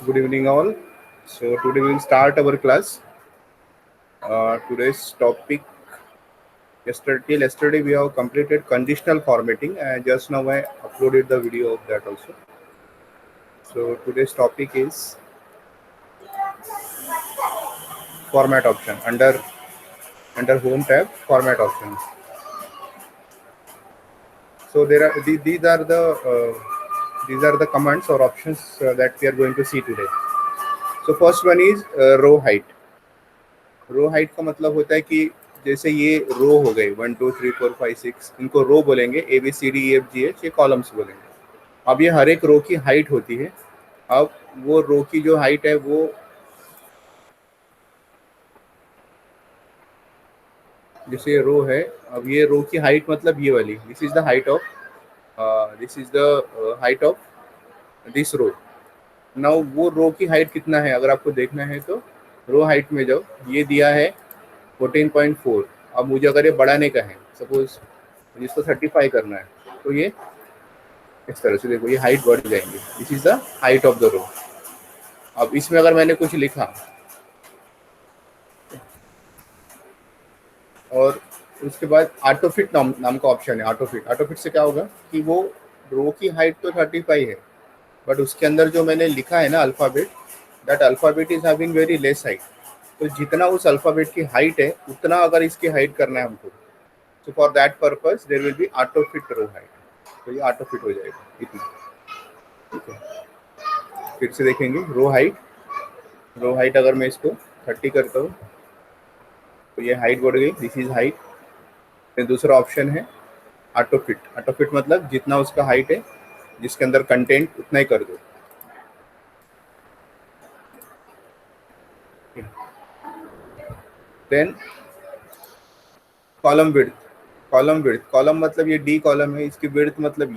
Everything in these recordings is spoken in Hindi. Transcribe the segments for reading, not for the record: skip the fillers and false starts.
Good evening, all. So today we will start our class. Today's topic. Yesterday we have completed conditional formatting, and just now I uploaded the video of that also. So today's topic is format option under home tab format options. So these are the commands or options that we are going to see today. So first one is row height. Row height का मतलब होता है कि जैसे ये रो हो गए 1 2 3 4 5 6, इनको रो बोलेंगे, ABCDEFGH, ये कॉलम्स बोलेंगे. अब ये हर एक रो की हाइट होती है. अब वो रो की जो हाइट है वो जैसे ये रो है, अब ये रो की हाइट मतलब ये वाली, this is the height of this row. Now वो रो की हाइट कितना है अगर आपको देखना है तो रो हाइट में जाओ, ये दिया है 14.4. अब मुझे अगर ये बढ़ाने का है, सपोज मुझे इसको 35 करना है, तो ये इस तरह से देखो ये हाइट बढ़ जाएंगे. This is the height of the row. अब इसमें अगर मैंने कुछ लिखा और उसके बाद ऑटोफिट नाम का ऑप्शन है. ऑटोफिट से क्या होगा कि वो रो की हाइट तो 35 है, बट उसके अंदर जो मैंने लिखा है ना alphabet, that alphabet is having very less height. तो जितना उस अल्फ़ाबेट की हाइट है उतना अगर इसकी हाइट करना है हमको, so for that purpose there will be auto fit row height. तो ये ऑटो फिट हो जाएगा इतना. ठीक है, फिर से देखेंगे रो हाइट अगर मैं इसको 30 करता हूँ तो ये हाइट बढ़ गई, दिस इज हाइट. फिर दूसरा ऑप्शन है ऑटो फिट मतलब जितना उसका हाइट है जिसके अंदर कंटेंट उतना ही कर दो. Then column width. कॉलम मतलब ये डी कॉलम है, इसकी विड्थ मतलब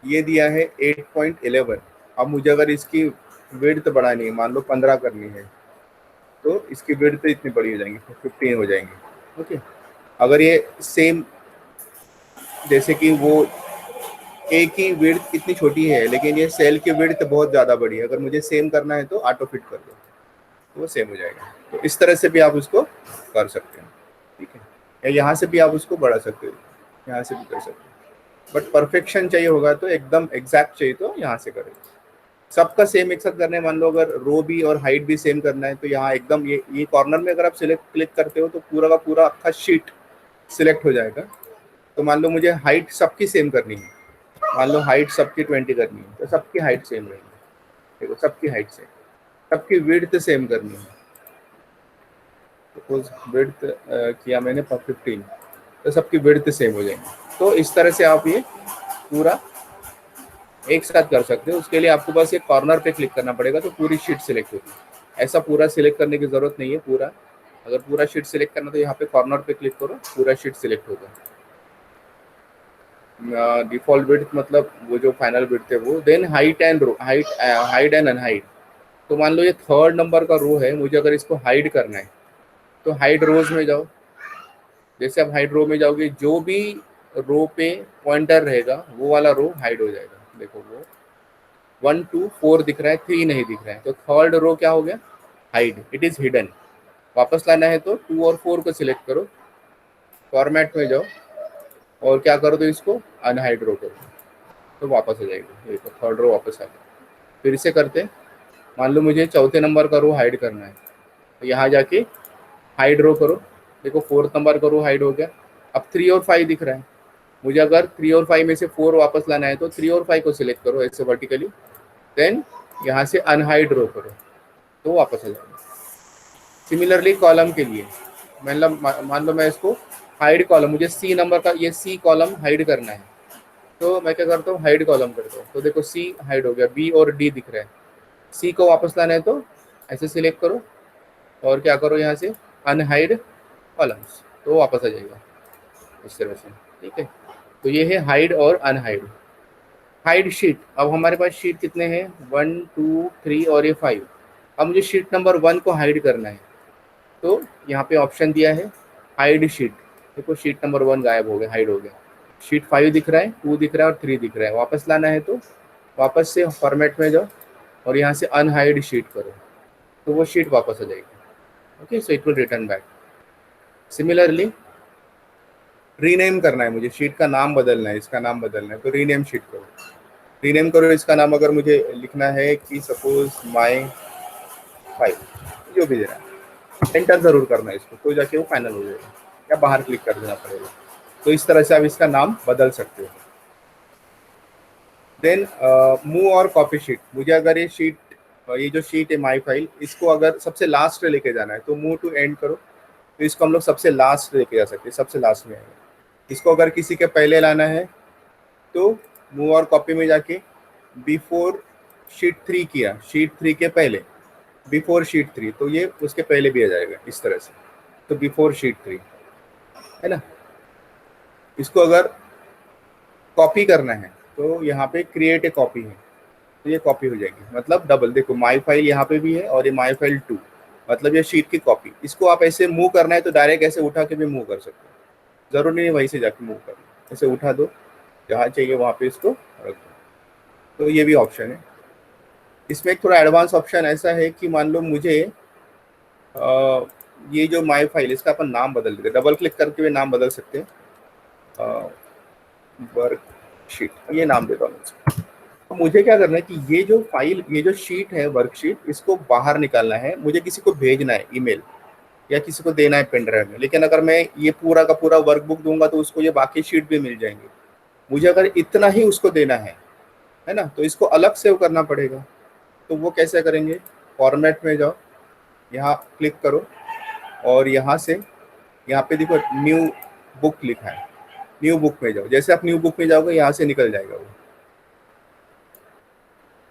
ये दिया है 8.11. अब मुझे अगर इसकी विड्थ बढ़ानी है, मान लो 15 करनी है, तो इसकी विड्थ इतनी बड़ी हो जाएंगी, 15 हो जाएंगी. ओके, अगर ये सेम जैसे कि वो ए की विड्थ इतनी छोटी है लेकिन ये सेल की विड्थ बहुत ज़्यादा बड़ी है, अगर मुझे सेम करना है तो ऑटो फिट कर दो तो वो सेम हो जाएगा. तो इस तरह से भी आप उसको कर सकते हैं. ठीक है, या यहाँ से भी आप उसको बढ़ा सकते हो, यहाँ से भी कर सकते हो. बट परफेक्शन चाहिए होगा तो एकदम एग्जैक्ट चाहिए तो यहाँ से करें. सबका सेम एक साथ करने, मान लो अगर रो भी और हाइट भी सेम करना है तो यहाँ एकदम ये कॉर्नर में अगर आप क्लिक करते हो तो पूरा का पूरा आपका शीट सिलेक्ट हो जाएगा. तो मान लो मुझे हाइट सबकी सेम करनी है, मान लो हाइट सबकी 20 करनी है, तो सबकी हाइट सेम रहेगी. देखो सबकी हाइट सेम, सबकी विड्थ सेम करनी है. सपोज विड्थ किया मैंने 15, तो सबकी विड्थ सेम हो जाएंगी. तो इस तरह से आप ये पूरा एक साथ कर सकते हो. उसके लिए आपको बस एक कॉर्नर पे क्लिक करना पड़ेगा तो पूरी शीट सिलेक्ट होगी. ऐसा पूरा सिलेक्ट करने की जरूरत नहीं है. पूरा अगर पूरा शीट सिलेक्ट करना तो यहाँ पे कॉर्नर पे क्लिक करो, पूरा शीट सिलेक्ट होगा. डिफॉल्ट विड्थ मतलब वो जो फाइनल विड्थ है वो. Then height and unhide. तो मान लो ये 3rd नंबर का रो है, मुझे अगर इसको हाइड करना है तो हाइड रोज में जाओ. जैसे आप हाइड रो में जाओगे, जो भी रो पे पॉइंटर रहेगा वो वाला रो हाइड हो जाएगा. देखो वो 1 2 4 दिख रहा है, 3 नहीं दिख रहा है, तो 3rd रो क्या हो गया, हाइड, इट इज हिडन. वापस लाना है तो 2 और 4 को सिलेक्ट करो, फॉर्मेट में जाओ और क्या करो तो इसको अनहाइड रो करो तो वापस आ जाएगी. देखो 3rd रो वापस आ गया. फिर से करते, मान लो मुझे 4थे नंबर का रो हाइड करना है तो यहाँ जाके हाइड रो करो. देखो 4th नंबर का रो हाइड हो गया. अब 3 और 5 दिख रहा है, मुझे अगर 3 और 5 में से 4 वापस लाना है तो 3 और 5 को सिलेक्ट करो ऐसे वर्टिकली. देन यहाँ से अनहाइड रो करो तो वापस आ जाएगा. सिमिलरली कॉलम के लिए मान लो मैं इसको हाइड कॉलम, मुझे सी नंबर का ये सी कॉलम हाइड करना है तो मैं क्या करता हूँ, हाइड कॉलम करता हूँ. तो देखो सी हाइड हो गया, बी और डी दिख रहा है. सी को वापस लाना है तो ऐसे सिलेक्ट करो और क्या करो यहाँ से अनहाइड कॉलम्स तो वापस आ जाएगा इस तरह से. ठीक है, तो ये है हाइड और अनहाइड. Hide sheet. अब हमारे पास शीट कितने हैं, 1 2 3 और ये 5. अब मुझे शीट नंबर 1 को हाइड करना है तो यहाँ पे ऑप्शन दिया है हाइड शीट. देखो शीट नंबर 1 गायब हो गया, हाइड हो गया. शीट 5 दिख रहा है, 2 दिख रहा है और 3 दिख रहा है. वापस लाना है तो वापस से फॉर्मेट में जाओ और यहाँ से अनहाइड शीट करो, तो वो शीट वापस आ जाएगी। Okay, so it will return back. Similarly rename करना है मुझे, शीट का नाम बदलना है, इसका नाम बदलना है, तो रीनेम शीट करो। रीनेम करो इसका नाम, अगर मुझे लिखना है कि सपोज माई फाइल, जो भी देना है, एंटर जरूर करना है इसको, तो जाके वो फाइनल हो जाएगा, या बाहर क्लिक कर देना पड़ेगा। तो इस तरह से आप इसका नाम बदल सकते हो। देन मूव और कॉपी शीट, मुझे अगर ये शीट, ये जो शीट है माई फाइल, इसको अगर सबसे लास्ट में लेके जाना है तो मूव टू एंड करो, तो इसको हम लोग सबसे लास्ट लेके जा सकते हैं, सबसे लास्ट में आएगा। इसको अगर किसी के पहले लाना है तो मूव और कॉपी में जाके बिफोर शीट 3 किया, शीट 3 के पहले, बिफोर शीट 3, तो ये उसके पहले भी आ जाएगा इस तरह से, तो बिफोर शीट 3 है ना। इसको अगर कॉपी करना है तो यहाँ पे क्रिएट ए कॉपी है, तो ये कॉपी हो जाएगी, मतलब डबल। देखो माई फाइल यहाँ पे भी है और ये माई फाइल 2, मतलब ये शीट की कॉपी। इसको आप ऐसे मूव करना है तो डायरेक्ट ऐसे उठा के भी मूव कर सकते हो, जरूरी नहीं वहीं से जाके मूव करना, ऐसे उठा दो, जहाँ चाहिए वहाँ पे इसको रख दो, तो ये भी ऑप्शन है। इसमें एक थोड़ा एडवांस ऑप्शन ऐसा है कि मान लो मुझे ये जो माई फाइल, इसका अपन नाम बदल देते, डबल क्लिक करके भी नाम बदल सकते हैं, वर्कशीट, ये नाम देता हूँ इसको। तो मुझे क्या करना है कि ये जो फाइल, ये जो शीट है वर्कशीट, इसको बाहर निकालना है, मुझे किसी को भेजना है ईमेल, या किसी को देना है पेन ड्राइव में। लेकिन अगर मैं ये पूरा का पूरा वर्कबुक दूंगा तो उसको ये बाकी शीट भी मिल जाएंगे। मुझे अगर इतना ही उसको देना है ना, तो इसको अलग सेव करना पड़ेगा। तो वो कैसे करेंगे, फॉर्मेट में जाओ, यहाँ क्लिक करो और यहाँ से, यहाँ पे देखो न्यू बुक लिखा है, न्यू बुक में जाओ। जैसे आप न्यू बुक में जाओगे यहाँ से निकल जाएगा वो।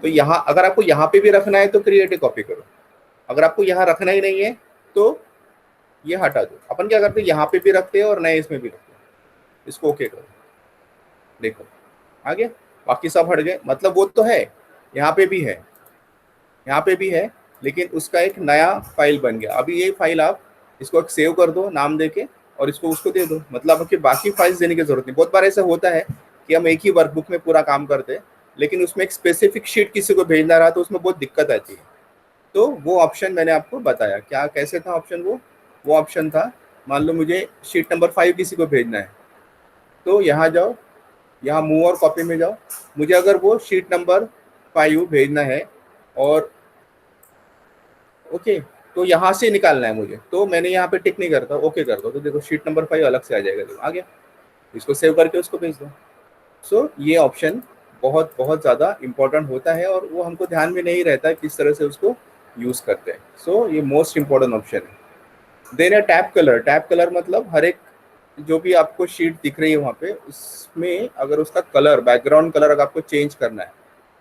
तो यहाँ अगर आपको यहाँ पे भी रखना है तो क्रिएट ए कॉपी करो, अगर आपको यहाँ रखना ही नहीं है तो ये हटा दो। अपन क्या करते हैं, यहाँ पे भी रखते हैं और नए इसमें भी रखते हैं। इसको ओके करो, देखो आ गया, बाकी सब हट गए। मतलब वो तो है, यहाँ पे भी है, यहाँ पे भी है, लेकिन उसका एक नया फाइल बन गया। अभी ये फाइल आप इसको एक सेव कर दो नाम देके और इसको उसको दे दो, मतलब कि बाकी फाइल्स देने की जरूरत नहीं। बहुत बार ऐसा होता है कि हम एक ही वर्कबुक में पूरा काम करते हैं, लेकिन उसमें एक स्पेसिफिक शीट किसी को भेजना रहा तो उसमें बहुत दिक्कत आती है। तो वो ऑप्शन मैंने आपको बताया, क्या कैसे था ऑप्शन, वो ऑप्शन था, मान लो मुझे शीट नंबर 5 किसी को भेजना है, तो यहाँ जाओ, यहाँ मूव और कॉपी में जाओ, मुझे अगर वो शीट नंबर 5 भेजना है और ओके, तो यहाँ से निकालना है मुझे, तो मैंने यहाँ पे टिक नहीं करता, ओके कर दो, तो देखो शीट नंबर 5 अलग से आ जाएगा, देखो आ गया। इसको सेव करके उसको भेज दो। सो ये ऑप्शन बहुत बहुत ज़्यादा इंपॉर्टेंट होता है और वो हमको ध्यान में नहीं रहता है किस तरह से उसको यूज़ करते हैं। सो ये मोस्ट इंपॉर्टेंट ऑप्शन है। देन है टैब कलर। टैब कलर मतलब हर एक जो भी आपको शीट दिख रही है वहाँ पे, उसमें अगर उसका कलर, बैकग्राउंड कलर अगर आपको चेंज करना है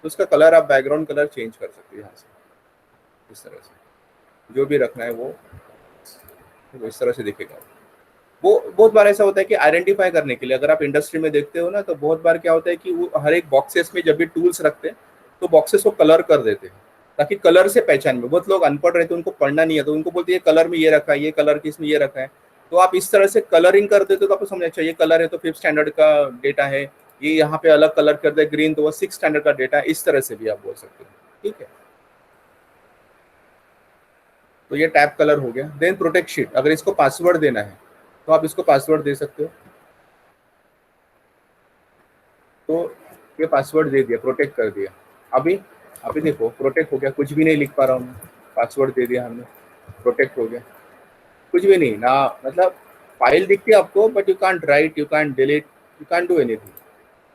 तो उसका कलर आप बैकग्राउंड कलर चेंज कर सकते हो यहाँ से, इस तरह से जो भी रखना है वो इस तरह से दिखेगा। वो बहुत बार ऐसा होता है कि आइडेंटिफाई करने के लिए, अगर आप इंडस्ट्री में देखते हो ना, तो बहुत बार क्या होता है कि वो हर एक बॉक्सेस में जब भी टूल्स रखते हैं तो बॉक्सेस को कलर कर देते हैं ताकि कलर से पहचान में। बहुत लोग अनपढ़ रहते हैं, उनको पढ़ना नहीं है, तो उनको बोलते हैं कलर में ये रखा है, ये कलर किसमें ये रखा है। तो आप इस तरह से कलरिंग कर देते हो तो आपको समझ अच्छा ये कलर है तो 5th स्टैंडर्ड का डेटा है, ये यहाँ पे अलग कलर कर दे ग्रीन तो वो 6th स्टैंडर्ड का डेटा है। इस तरह से भी आप बोल सकते हो, ठीक है। तो ये टैब कलर हो गया। देन प्रोटेक्ट शीट, अगर इसको पासवर्ड देना है तो आप इसको पासवर्ड दे सकते हो। तो ये पासवर्ड दे दिया, प्रोटेक्ट कर दिया। अभी अभी देखो प्रोटेक्ट हो गया, कुछ भी नहीं लिख पा रहा हूँ मैं, पासवर्ड दे दिया हमने, प्रोटेक्ट हो गया, कुछ भी नहीं ना, मतलब फाइल दिखती है आपको but you can't right, you can't delete, you can't do anything.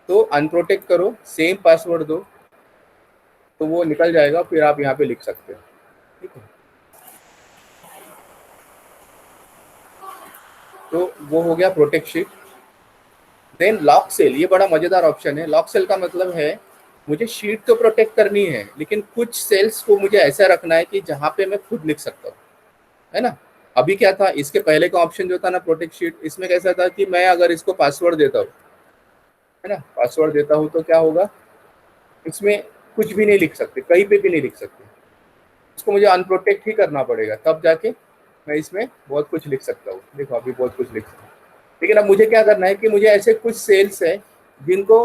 तो अनप्रोटेक्ट करो, सेम पासवर्ड दो, तो वो निकल जाएगा, फिर आप यहाँ पे लिख सकते हो, ठीक है। तो वो हो गया protect sheet. Then lock cell, ये बड़ा मजेदार ऑप्शन है। लॉक सेल का मतलब है मुझे शीट तो प्रोटेक्ट करनी है, लेकिन कुछ सेल्स को मुझे ऐसा रखना है कि जहाँ पे मैं खुद लिख सकता हूँ, है ना। अभी क्या था, इसके पहले का ऑप्शन जो था ना प्रोटेक्ट शीट, इसमें कैसा था कि मैं अगर इसको पासवर्ड देता हूँ, है ना, पासवर्ड देता हूँ तो क्या होगा, इसमें कुछ भी नहीं लिख सकते, कहीं पे भी नहीं लिख सकते। इसको मुझे अनप्रोटेक्ट ही करना पड़ेगा, तब जाके मैं इसमें बहुत कुछ लिख सकता हूँ। देखो अभी बहुत कुछ लिख सकता हूँ, लेकिन अब मुझे क्या करना है कि मुझे ऐसे कुछ सेल्स है जिनको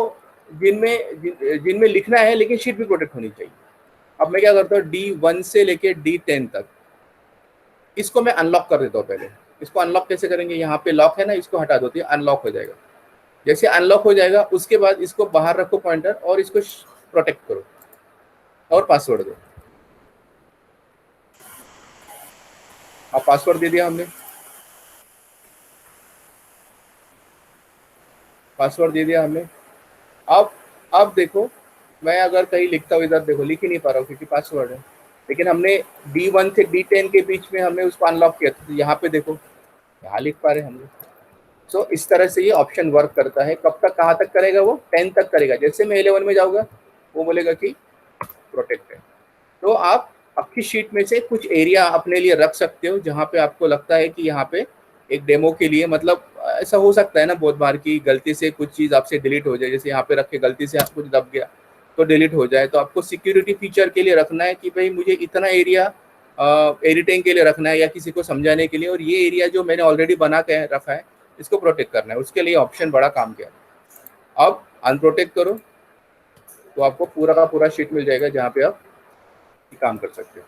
जिनमें लिखना है लेकिन शीट भी प्रोटेक्ट होनी चाहिए। अब मैं क्या करता हूँ, D1 से लेके D10 तक इसको मैं अनलॉक कर देता हूँ। पहले इसको अनलॉक कैसे करेंगे, यहाँ पे लॉक है ना, इसको हटा दो तो ये अनलॉक हो जाएगा। जैसे अनलॉक हो जाएगा उसके बाद इसको बाहर रखो पॉइंटर और इसको प्रोटेक्ट करो और पासवर्ड दो। अब पासवर्ड दे दिया हमने, पासवर्ड दे दिया हमने। अब देखो, मैं अगर कहीं लिखता हूँ, इधर देखो लिख ही नहीं पा रहा हूँ क्योंकि पासवर्ड है, लेकिन हमने D1 से D10 के बीच में हमने उसको अनलॉक किया था, तो यहाँ पे देखो यहाँ लिख पा रहे हैं हम लोग। सो इस तरह से ये ऑप्शन वर्क करता है। कब तक, कहाँ तक करेगा वो, 10 तक करेगा। जैसे मैं 11 में जाऊँगा वो बोलेगा कि प्रोटेक्ट है। तो आप आपकी शीट में से कुछ एरिया अपने लिए रख सकते हो जहाँ पे आपको लगता है कि यहाँ पे एक डेमो के लिए, मतलब ऐसा हो सकता है ना बहुत बार की गलती से कुछ चीज़ आपसे डिलीट हो जाए, जैसे यहाँ पे रख के गलती से कुछ दब गया तो डिलीट हो जाए, तो आपको सिक्योरिटी फीचर के लिए रखना है कि भाई मुझे इतना एरिया एडिटिंग के लिए रखना है या किसी को समझाने के लिए, और ये एरिया जो मैंने ऑलरेडी बना के रखा है इसको प्रोटेक्ट करना है। उसके लिए ऑप्शन बड़ा काम किया। अब अनप्रोटेक्ट करो तो आपको पूरा का पूरा शीट मिल जाएगा जहाँ पे आप काम कर सकते हो।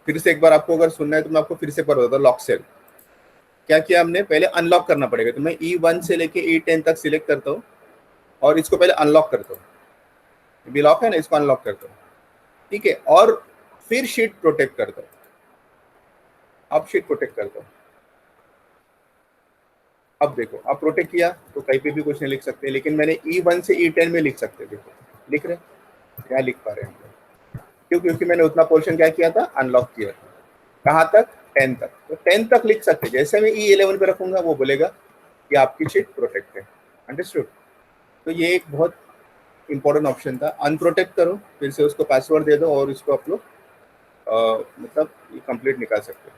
फिर से एक बार आपको अगर सुनना है तो मैं आपको फिर से कर देता हूँ। लॉक सेल क्या किया हमने, पहले अनलॉक करना पड़ेगा, तो मैं E1 से लेके E10 तक सिलेक्ट करता हूँ और इसको पहले अनलॉक करता हूँ। भी लॉक है ना, इसको अनलॉक करता हूँ, ठीक है, और फिर शीट प्रोटेक्ट करता हूँ। अब शीट प्रोटेक्ट करता हूँ। अब देखो, अब प्रोटेक्ट किया तो कहीं पे भी कुछ नहीं लिख सकते, लेकिन मैंने E1 से E10 में लिख सकते। देखो लिख रहे, यहाँ लिख पा रहे हैं हम लोग। क्यों, क्योंकि मैंने उतना पोर्शन क्या किया था, अनलॉक किया था। कहाँ तक, 10 तक। तो 10 तक लिख सकते। जैसे मैं E11 पे रखूंगा वो बोलेगा कि आपकी शीट प्रोटेक्ट है। अंडरस्टूड। तो ये एक बहुत इंपॉर्टेंट ऑप्शन था। अनप्रोटेक्ट करो, फिर से उसको पासवर्ड दे दो और इसको आप लोग मतलब ये कंप्लीट निकाल सकते हो।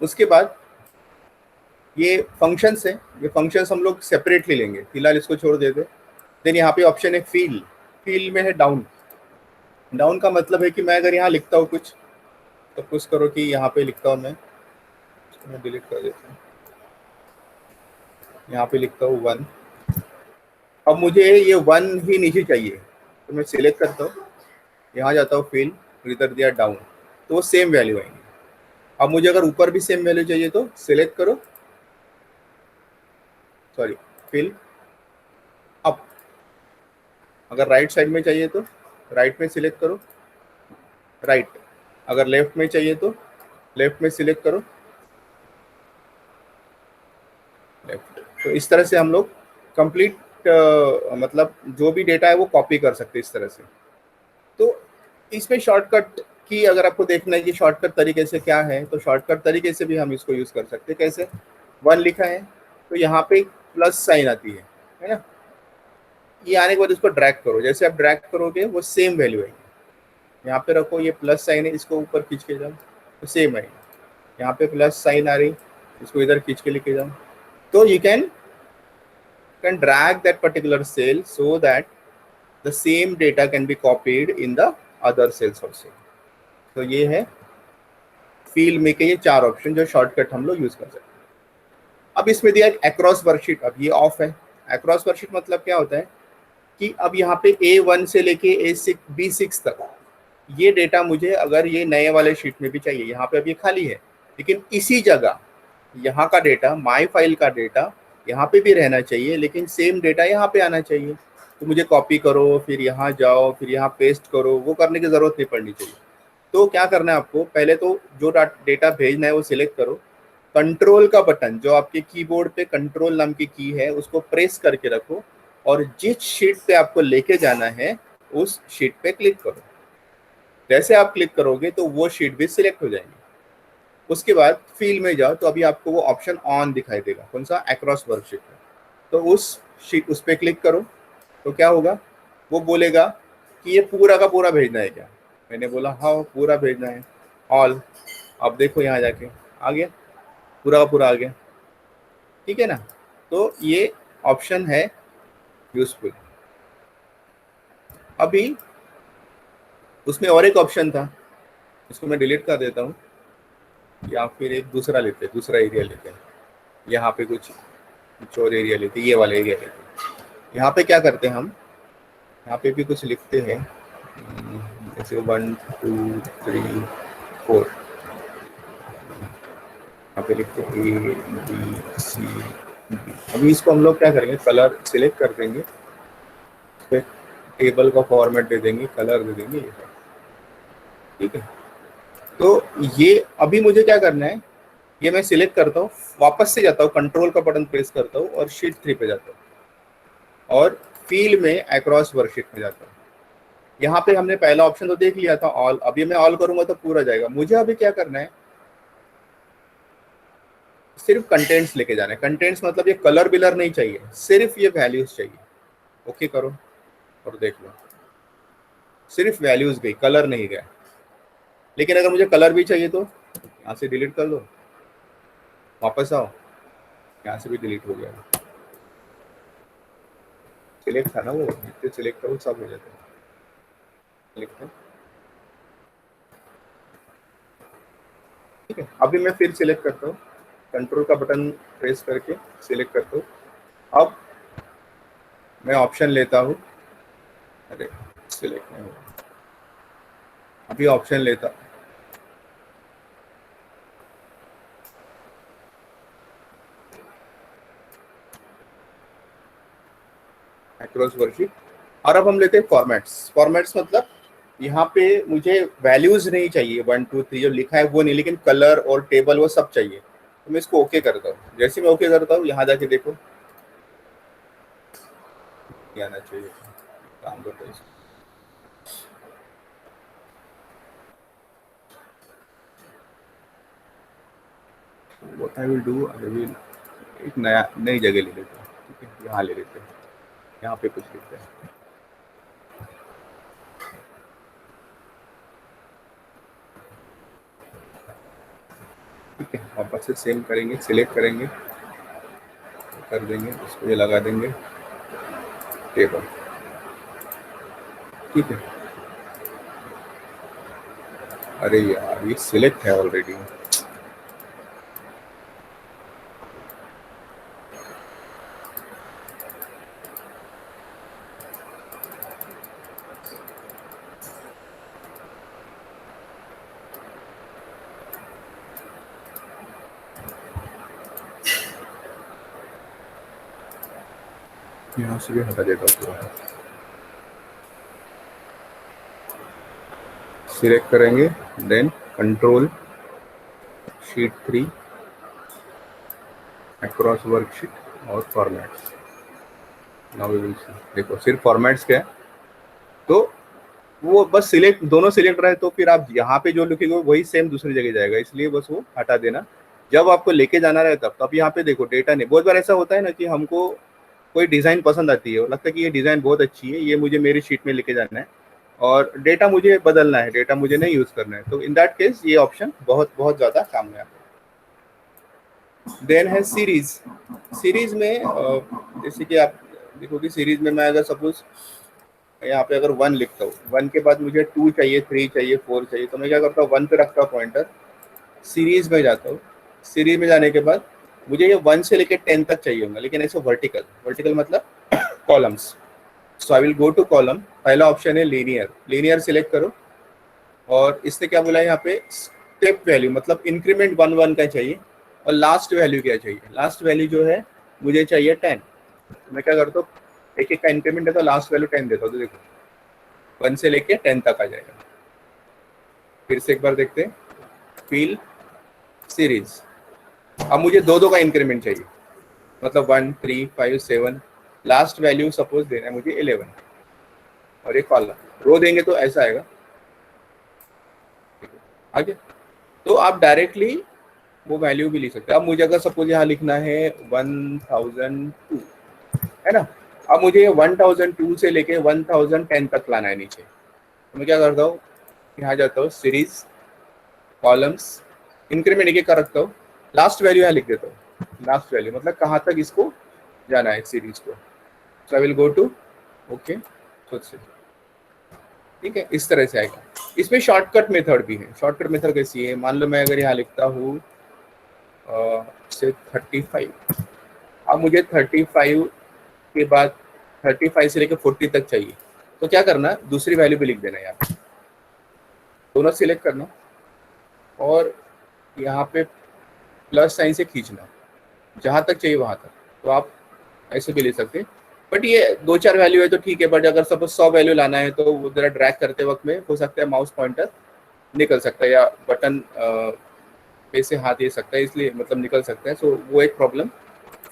उसके बाद ये फंक्शंस है, ये फंक्शंस हम लोग सेपरेटली लेंगे, फिलहाल इसको छोड़ देते। देन यहाँ पे ऑप्शन है फील। फील में है डाउन। डाउन का मतलब है कि मैं अगर यहाँ लिखता हूँ कुछ, तो कुछ करो कि यहाँ पे लिखता हूँ मैं डिलीट कर देता हूँ, यहाँ पे लिखता हूँ 1। अब मुझे ये 1 ही नीचे चाहिए, तो मैं सिलेक्ट करता हूँ, यहाँ जाता हूँ फील, इधर दिया डाउन, तो वो सेम वैल्यू आएंगे। अब मुझे अगर ऊपर भी सेम वैल्यू चाहिए तो सिलेक्ट करो, सॉरी फील अप। अगर राइट साइड में चाहिए तो राइट में सिलेक्ट करो, राइट। अगर लेफ्ट में चाहिए तो लेफ्ट में सिलेक्ट करो, लेफ्ट। तो इस तरह से हम लोग कंप्लीट मतलब जो भी डेटा है वो कॉपी कर सकते हैं इस तरह से। तो इसमें शॉर्टकट की अगर आपको देखना है कि शॉर्टकट तरीके से क्या है, तो शॉर्टकट तरीके से भी हम इसको यूज़ कर सकते हैं। कैसे, 1 लिखा है तो यहाँ पे प्लस साइन आती है ना, ये आने के बाद इसको ड्रैग करो। जैसे आप ड्रैग करोगे वो सेम वैल्यू आएगी। यहाँ पे रखो, ये प्लस साइन है, इसको ऊपर खींच के जाओ तो सेम आएगी। यहाँ पे प्लस साइन आ रही, इसको इधर खींच के लेके जाओ, तो you can drag that particular cell so that the same data can be copied in the other cells also. तो ये है फील्ड में के ये 4 ऑप्शन जो शॉर्टकट हम लोग यूज कर सकते हैं। अब इसमें दिया एक अक्रॉस वर्कशीट, अब ये ऑफ है। अक्रॉस वर्कशीट मतलब क्या होता है कि अब यहाँ पे A1 से लेके B6 तक ये डेटा मुझे अगर ये नए वाले शीट में भी चाहिए, यहाँ पे अब ये खाली है, लेकिन इसी जगह यहाँ का डेटा, माई फाइल का डेटा यहाँ पे भी रहना चाहिए, लेकिन सेम डेटा यहाँ पे आना चाहिए। तो मुझे कॉपी करो, फिर यहाँ जाओ, फिर यहाँ पेस्ट करो, वो करने की ज़रूरत नहीं पड़नी चाहिए। तो क्या करना है आपको, पहले तो जो डेटा भेजना है वो सिलेक्ट करो, कंट्रोल का बटन जो आपके कीबोर्ड पे कंट्रोल नाम की की है उसको प्रेस करके रखो, और जिस शीट पे आपको लेके जाना है उस शीट पे क्लिक करो। जैसे आप क्लिक करोगे तो वो शीट भी सिलेक्ट हो जाएंगी। उसके बाद फील्ड में जाओ तो अभी आपको वो ऑप्शन ऑन दिखाई देगा, कौन सा, अक्रॉस वर्कशीट में। तो उस पे क्लिक करो तो क्या होगा, वो बोलेगा कि ये पूरा का पूरा भेजना है क्या। मैंने बोला हाँ पूरा भेजना है, ऑल। अब देखो यहाँ जाके आ गया, पूरा का पूरा आ गया, ठीक है ना। तो ये ऑप्शन है यूजफुल। अभी उसमें और एक ऑप्शन था, इसको मैं डिलीट कर देता हूँ, या फिर एक दूसरा लेते हैं, दूसरा एरिया लेते हैं। यहाँ पे कुछ और एरिया लेते हैं, ये वाला एरिया लेते हैं। यहाँ पे क्या करते हैं हम, यहाँ पे भी कुछ लिखते हैं, जैसे 1 2 3 4, यहाँ पे लिखते हैं A B C D। अभी इसको हम लोग क्या करेंगे, कलर सिलेक्ट कर देंगे, फिर टेबल का फॉर्मेट दे देंगे, कलर दे देंगे, ये ठीक है। तो ये अभी मुझे क्या करना है, ये मैं सिलेक्ट करता हूँ, वापस से जाता हूँ, कंट्रोल का बटन प्रेस करता हूँ और शीट 3 पे जाता हूँ और फील में अक्रॉस वर्कशीट में जाता हूँ। यहाँ पे हमने पहला ऑप्शन तो देख लिया था ऑल, अभी मैं ऑल करूंगा तो पूरा जाएगा। मुझे अभी क्या करना है, सिर्फ कंटेंट्स लेके जाना है। कंटेंट्स मतलब ये कलर बिलर नहीं चाहिए, सिर्फ ये वैल्यूज चाहिए। ओके करो और देख लो, सिर्फ वैल्यूज गई, कलर नहीं गया। लेकिन अगर मुझे कलर भी चाहिए तो यहाँ से डिलीट कर दो, वापस आओ, यहाँ से भी डिलीट हो गया। सिलेक्ट था ना वो, जितने सिलेक्ट करो सब हो जाता है। सिलेक्ट है, ठीक है। अभी मैं फिर सिलेक्ट करता हूँ, कंट्रोल का बटन प्रेस करके सिलेक्ट करता हूँ। अब मैं ऑप्शन लेता हूँ, अरे सिलेक्ट नहीं हुआ, अभी ऑप्शन लेता, अक्रॉस वर्कशीट। और अब हम लेते हैं फॉर्मेट्स। फॉर्मेट्स मतलब यहाँ पे मुझे वैल्यूज नहीं चाहिए, 1 2 3 जो लिखा है वो नहीं, लेकिन कलर और टेबल वो सब चाहिए। तो मैं इसको ओके करता हूँ। जैसे मैं ओके करता हूँ, यहाँ जाके देखो क्या आना चाहिए, काम करता है। What I will do, I will एक नई जगह ले लेते हैं, ठीक है, यहाँ ले लेते हैं, यहाँ पे कुछ लिखते हैं, ठीक है। वापस से सेम करेंगे, सिलेक्ट करेंगे, कर देंगे, इसको ये लगा देंगे टेबल, ठीक है। अरे यार ये सिलेक्ट है ऑलरेडी, यहाँ से भी हटा देता हूँ पूरा। सिलेक्ट करेंगे, then control sheet 3 across worksheet और formats. Now we will see, देखो सिर्फ फॉर्मेट्स क्या है, तो वो बस सिलेक्ट, दोनों सिलेक्ट रहे तो फिर आप यहाँ पे जो लिखेंगे वही सेम दूसरी जगह जाएगा, इसलिए बस वो हटा देना। जब आपको लेके जाना रहे तब, तो अब यहाँ पे देखो डेटा नहीं, बहुत बार ऐसा होता है ना कि हमको कोई डिज़ाइन पसंद आती है, लगता है कि ये डिज़ाइन बहुत अच्छी है, ये मुझे मेरी शीट में लेके जाना है और डेटा मुझे बदलना है, डेटा मुझे नहीं यूज़ करना है, तो इन दैट केस ये ऑप्शन बहुत बहुत ज़्यादा काम में आता है। देन है सीरीज। सीरीज में जैसे कि आप देखो कि सीरीज में मैं अगर सपोज यहाँ पे अगर 1 लिखता हूँ, 1 के बाद मुझे 2 चाहिए, 3 चाहिए, 4 चाहिए, तो मैं क्या करता हूँ, 1 पे रखता हूँ पॉइंटर, सीरीज में जाता हूँ। सीरीज में जाने के बाद मुझे ये 1 से लेकर 10 तक चाहिए होगा, लेकिन ऐसे वर्टिकल, वर्टिकल मतलब columns. So I will go to column, पहला ऑप्शन है लीनियर, लीनियर सिलेक्ट करो और इसने क्या बोला है यहाँ पे, स्टेप वैल्यू मतलब इंक्रीमेंट 1 1 का चाहिए और लास्ट वैल्यू क्या चाहिए, लास्ट वैल्यू जो है मुझे चाहिए 10। मैं क्या करता हूँ, एक एक का इंक्रीमेंट देता हूँ, लास्ट वैल्यू 10 देता हूँ, तो देखो 1 से लेके 10 तक आ जाएगा। फिर से एक बार देखते हैं, फील सीरीज। अब मुझे दो का इंक्रीमेंट चाहिए, मतलब 1 3 5 7, लास्ट वैल्यू सपोज देना है मुझे 11 और एक कॉलम रो देंगे तो ऐसा आएगा आगे। तो आप डायरेक्टली वो वैल्यू भी लिख सकते हैं। अब मुझे अगर सपोज यहाँ लिखना है 1002 है ना, अब मुझे 1002 से लेके 1010 तक लाना है नीचे, तो मैं क्या करता हूँ, यहाँ जाता हूँ सीरीज, कॉलम्स, इंक्रीमेंट एक एक का रखता हूँ, लास्ट वैल्यू यहाँ लिख देता हूँ, लास्ट वैल्यू मतलब कहाँ तक इसको जाना है सीरीज को। So I will go to okay, ठीक है, इस तरह से आएगा। इसमें शॉर्टकट मेथड भी है। शॉर्टकट मेथड कैसी है, मान लो मैं अगर यहाँ लिखता हूँ से 35, अब मुझे 35 के बाद 35 से लेकर 40 तक चाहिए, तो क्या करना, दूसरी वैल्यू भी लिख देना, यहाँ दोनों सिलेक्ट करना और यहाँ पे प्लस साइन से खींचना जहाँ तक चाहिए वहाँ तक। तो आप ऐसे भी ले सकते हैं, बट ये 2-4 वैल्यू है तो ठीक है, बट अगर सपोज 100 वैल्यू लाना है तो वो जरा ड्रैग करते वक्त में हो सकता है माउस पॉइंटर निकल सकता है या बटन पे से हाथ ये सकता है, इसलिए मतलब निकल सकता है, सो वो एक प्रॉब्लम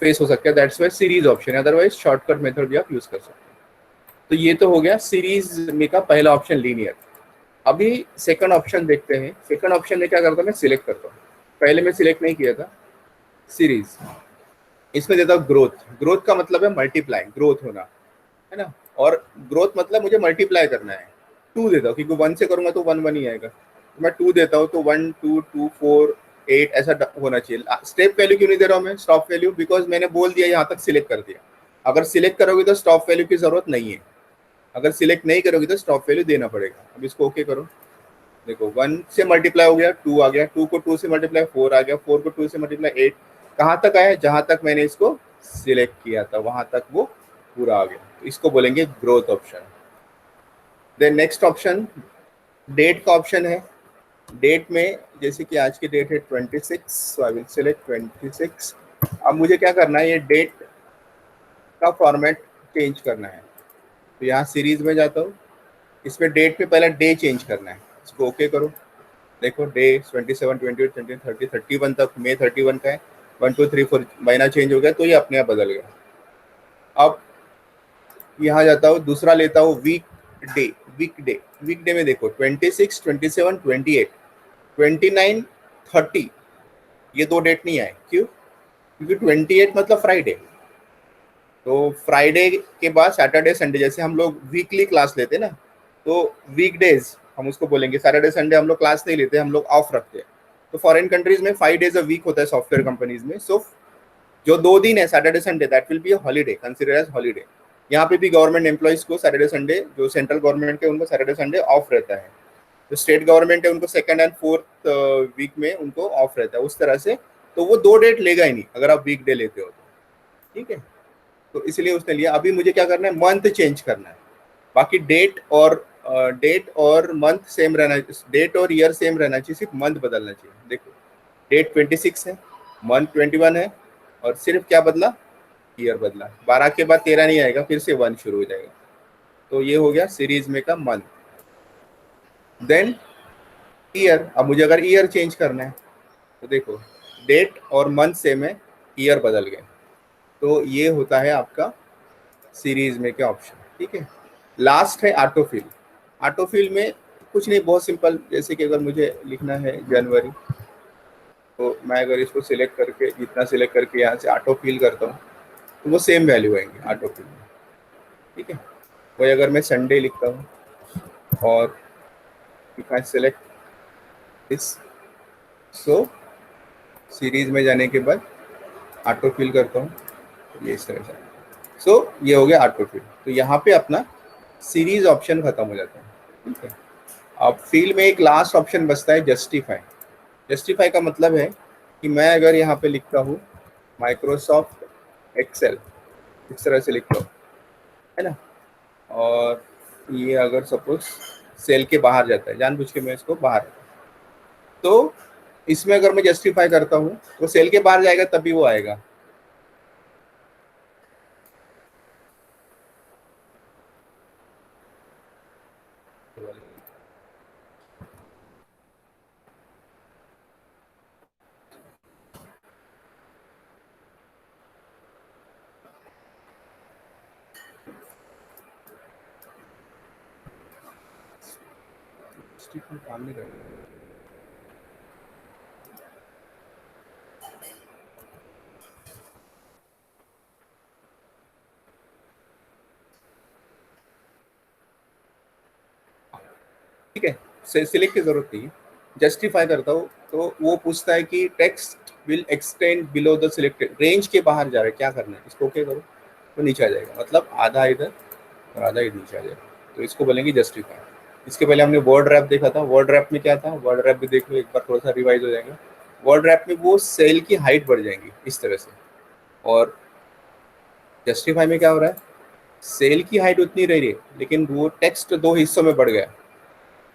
फेस हो सकता है। दैट्स वाई सीरीज ऑप्शन है, अदरवाइज शॉर्टकट मेथड भी आप यूज कर सकते हैं। तो ये तो हो गया सीरीज में का पहला ऑप्शन लीनियर। अभी सेकंड ऑप्शन देखते हैं। सेकंड ऑप्शन में क्या करता हूँ, मैं सिलेक्ट करता हूँ, पहले मैं सिलेक्ट नहीं किया था, सीरीज। इसमें देता हूँ ग्रोथ। ग्रोथ का मतलब है मल्टीप्लाई, ग्रोथ होना है ना, और ग्रोथ मतलब मुझे मल्टीप्लाई करना है। 2 देता हूँ क्योंकि 1 से करूंगा तो 1 1 ही आएगा, तो मैं 2 देता हूँ, तो 1 2 2 4 8 ऐसा होना चाहिए। स्टेप वैल्यू क्यों नहीं दे रहा हूँ मैं, स्टॉप वैल्यू, बिकॉज मैंने बोल दिया यहाँ तक सिलेक्ट कर दिया। अगर सिलेक्ट करोगे तो स्टॉप वैल्यू की जरूरत नहीं है, अगर सिलेक्ट नहीं करोगे तो स्टॉप वैल्यू देना पड़ेगा। अब इसको ओके करो, देखो 1 से मल्टीप्लाई हो गया 2 आ गया, 2 को 2 से मल्टीप्लाई 4 आ गया, 4 को 2 से मल्टीप्लाई 8, कहाँ तक आया, जहां तक मैंने इसको सिलेक्ट किया था वहां तक वो पूरा आ गया। तो इसको बोलेंगे growth option. Then next option date का ऑप्शन है। डेट में जैसे कि आज की डेट है 26, सो आई विल सिलेक्ट 26। अब मुझे क्या करना है, ये डेट का फॉर्मेट चेंज करना है, तो यहाँ सीरीज में जाता हूँ, इसमें डेट में पहला डे चेंज करना है, इसको ओके करो। देखो डे 27 28 29 30 31 तक, मे 31 का है, 1 2 3 4 महीना चेंज हो गया, तो ये अपने आप बदल गया। अब यहाँ जाता हूँ, दूसरा लेता हूँ वीक डे। वीक डे में देखो 26 27 28 29 30, ये 2 डेट नहीं आए, क्यों, क्योंकि 28 मतलब फ्राइडे, तो फ्राइडे के बाद सैटरडे संडे, जैसे हम लोग वीकली क्लास लेते हैं ना, तो वीकडेज हम उसको बोलेंगे, सैटरडे संडे हम लोग क्लास नहीं लेते, हम लोग ऑफ रखते हैं। तो फॉरेन कंट्रीज में 5 डेज अ वीक होता है सॉफ्टवेयर कंपनीज में, सो जो 2 दिन है Saturday Sunday, that will be a holiday, consider as holiday. यहाँ पे भी गवर्नमेंट एम्प्लॉइज को सैटरडे संडे, जो सेंट्रल गवर्नमेंट के उनको सैटरडे संडे ऑफ रहता है, जो स्टेट गवर्नमेंट है उनको सेकंड एंड फोर्थ वीक में उनको ऑफ रहता है, उस तरह से। तो वो 2 डेट लेगा ही नहीं अगर आप वीक डे लेते हो तो, ठीक है। तो इसलिए उसने लिया। अभी मुझे क्या करना है, मंथ चेंज करना है। बाकी डेट और मंथ सेम रहना, डेट और ईयर सेम रहना चाहिए, सिर्फ मंथ बदलना चाहिए। देखो डेट 26 है, मंथ 21 है, और सिर्फ क्या बदला, ईयर बदला। 12 के बाद 13 नहीं आएगा, फिर से 1 शुरू हो जाएगा। तो ये हो गया सीरीज में का मंथ। Then year. अब मुझे अगर ईयर चेंज करना है तो देखो डेट और मंथ सेम है, ईयर बदल गए, तो ये होता है आपका सीरीज में क्या ऑप्शन, ठीक है। लास्ट है ऑटोफिल। ऑटोफिल में कुछ नहीं, बहुत सिंपल, जैसे कि अगर मुझे लिखना है जनवरी, तो मैं अगर इसको सिलेक्ट करके, इतना सिलेक्ट करके यहाँ से ऑटोफिल करता हूँ, तो वो सेम वैल्यू आएंगे ऑटोफिल में, ठीक है। वही अगर मैं संडे लिखता हूँ और if I select this, so series में जाने के बाद ऑटोफिल करता हूँ, तो ये इस तरह से। सो ये हो गया ऑटोफिल। तो यहाँ पे अपना सीरीज ऑप्शन खत्म हो जाता है, ठीक है। अब फील्ड में एक लास्ट ऑप्शन बचता है जस्टिफाई। जस्टिफाई का मतलब है कि मैं अगर यहाँ पे लिखता हूँ माइक्रोसॉफ्ट एक्सेल, इस तरह से लिखता हूँ, है ना, और ये अगर सपोज सेल के बाहर जाता है, जानबूझ के मैं इसको बाहर, तो इसमें अगर मैं जस्टिफाई करता हूँ तो सेल के बाहर जाएगा तभी वो आएगा। काम नहीं करेगा। ठीक है, सिलेक्ट की जरूरत नहीं है, जस्टिफाई करता हूँ तो वो पूछता है कि text will extend below the selected range, के बाहर जा रहा है, क्या करना है, इसको ओके करो, तो नीचे आ जाएगा, मतलब आधा इधर और आधा इधर नीचे आ जाएगा, तो इसको बोलेंगे जस्टिफाई। इसके पहले हमने वर्ड रैप देखा था, वर्ड रैप में क्या था, वर्ड रैप भी देख लो एक बार, थोड़ा सा रिवाइज हो जाएगा। वर्ड रैप में वो सेल की हाइट बढ़ जाएंगी इस तरह से, और जस्टिफाई में क्या हो रहा है, सेल की हाइट उतनी रही है, लेकिन वो टेक्स्ट दो हिस्सों में बढ़ गया।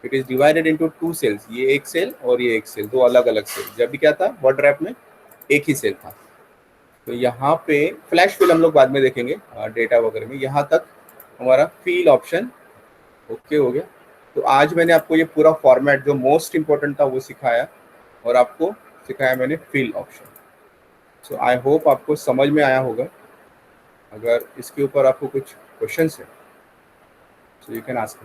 It is divided into two cells, ये एक सेल और ये एक सेल, दो अलग अलग सेल। जब भी क्या था वर्ड रैप में एक ही सेल था। तो यहाँ पे फ्लैश फिल हम लोग बाद में देखेंगे डेटा वगैरह में। यहाँ तक हमारा फील ऑप्शन ओके हो गया। तो आज मैंने आपको ये पूरा फॉर्मेट जो मोस्ट इंपॉर्टेंट था वो सिखाया, और आपको सिखाया मैंने feel option. So I hope आपको समझ में आया होगा। अगर इसके ऊपर आपको कुछ क्वेश्चंस है, सो यू कैन आस्क।